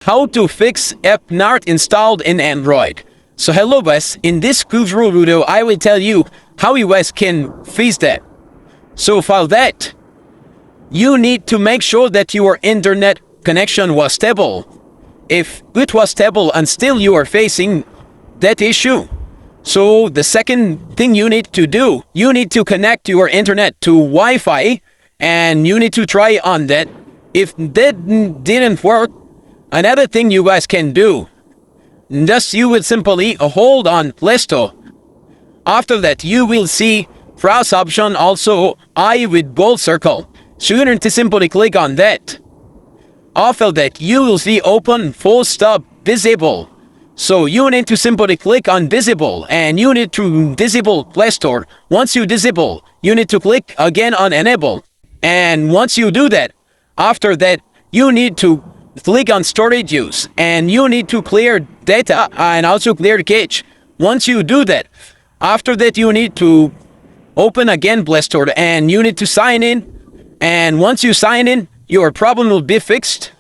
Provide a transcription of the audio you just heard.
How to fix app not installed in Android. So hello guys, in this tutorial video I will tell you how you guys can fix that. So for that, you need to make sure that your internet connection was stable. If it was stable and still you are facing that issue, so the second thing you need to do, you need to connect your internet to Wi-Fi and you need to try on that. If that didn't work, another thing you guys can do, just you will simply hold on Play Store. After that, you will see browse option also I with gold circle. So you need to simply click on that. After that, you will see open full stop visible. So you need to simply click on visible and you need to disable Play Store. Once you disable, you need to click again on enable. And once you do that, after that, you need to click on storage use and you need to clear data and also clear the cache. Once you do that, after that you need to open again Play Store and you need to sign in, and once you sign in, your problem will be fixed.